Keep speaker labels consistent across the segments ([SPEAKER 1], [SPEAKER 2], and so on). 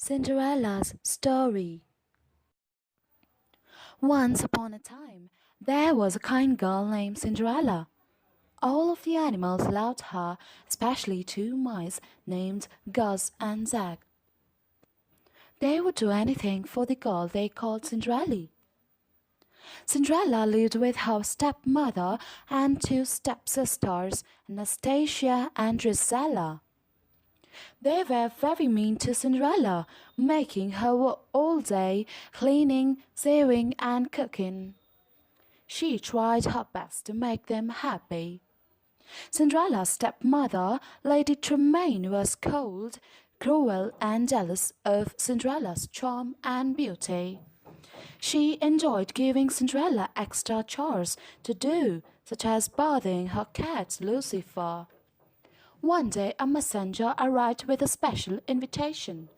[SPEAKER 1] Cinderella's story. Once upon a time, there was a kind girl named Cinderella. All of the animals loved her, especially two mice named Gus and Zag. They would do anything for the girl they called Cinderella. Cinderella lived with her stepmother and two stepsisters, Anastasia and Drizella. They were very mean to Cinderella, making her work all day, cleaning, sewing, and cooking. She tried her best to make them happy. Cinderella's stepmother, Lady Tremaine, was cold, cruel, and jealous of Cinderella's charm and beauty. She enjoyed giving Cinderella extra chores to do, such as bathing her cat Lucifer. One day a messenger arrived with a special invitation.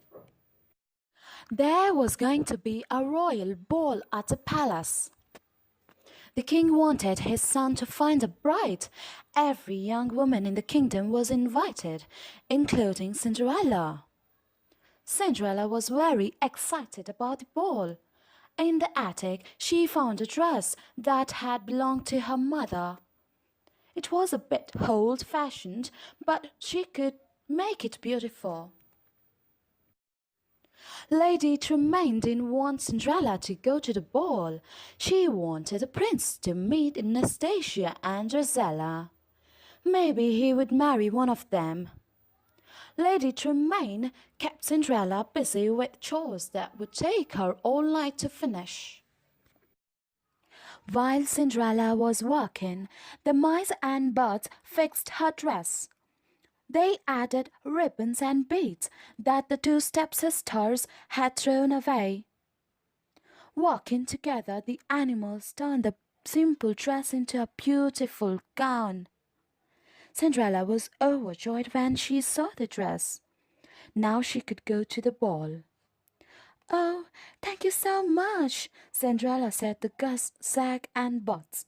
[SPEAKER 1] There was going to be a royal ball at the palace. The king wanted his son to find a bride. Every young woman in the kingdom was invited, including Cinderella. Cinderella was very excited about the ball. In the attic, she found a dress that had belonged to her mother. It was a bit old-fashioned, but she could make it beautiful. Lady Tremaine didn't want Cinderella to go to the ball. She wanted the prince to meet Anastasia and Drizella. Maybe he would marry one of them. Lady Tremaine kept Cinderella busy with chores that would take her all night to finish. While Cinderella was working, the mice and birds fixed her dress. They added ribbons and beads that the two stepsisters had thrown away. Working together, the animals turned the simple dress into a beautiful gown. Cinderella was overjoyed when she saw the dress. Now she could go to the ball. "Oh, thank you so much," Cinderella said to Gus, Zag, and Butts.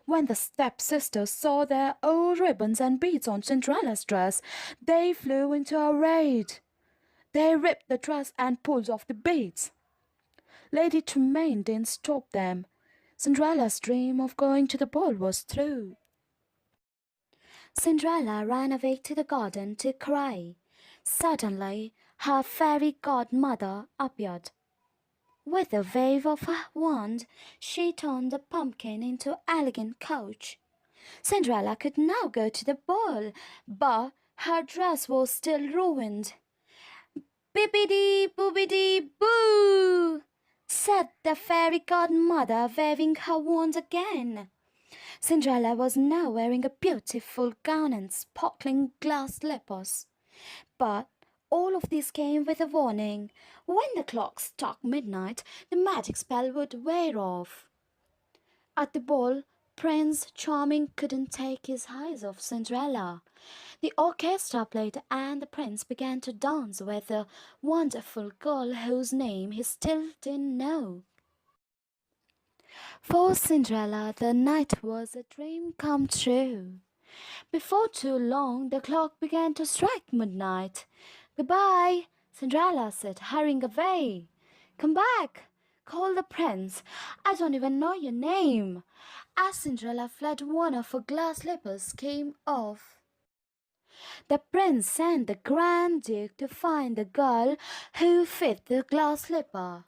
[SPEAKER 1] When the stepsisters saw their old ribbons and beads on Cinderella's dress, they flew into a rage. They ripped the dress and pulled off the beads. Lady Tremaine didn't stop them. Cinderella's dream of going to the ball was through. Cinderella ran away to the garden to cry. Suddenly, her fairy godmother appeared. With a wave of her wand, she turned the pumpkin into an elegant coach. Cinderella could now go to the ball, but her dress was still ruined. "Bibbidi boobidi boo!" said the fairy godmother, waving her wand again. Cinderella was now wearing a beautiful gown and sparkling glass slippers. But all of this came with a warning. When the clock struck midnight, the magic spell would wear off. At the ball, Prince Charming couldn't take his eyes off Cinderella. The orchestra played and the prince began to dance with a wonderful girl whose name he still didn't know. For Cinderella, the night was a dream come true. Before too long, the clock began to strike midnight. "Goodbye," Cinderella said, hurrying away. "Come back," called the prince. "I don't even know your name." As Cinderella fled, one of her glass slippers came off. The prince sent the Grand Duke to find the girl who fit the glass slipper.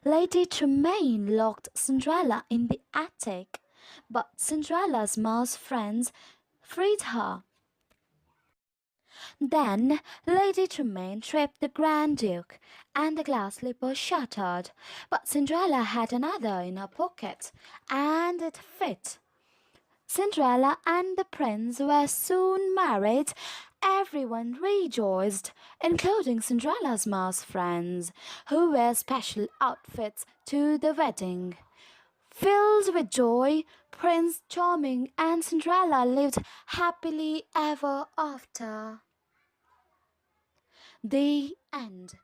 [SPEAKER 1] Lady Tremaine locked Cinderella in the attic, but Cinderella's mouse friends freed her. Then Lady Tremaine tripped the Grand Duke, and the glass slipper shattered. But Cinderella had another in her pocket, and it fit. Cinderella and the prince were soon married. Everyone rejoiced, including Cinderella's mouse friends, who wore special outfits to the wedding. Filled with joy, Prince Charming and Cinderella lived happily ever after. The end.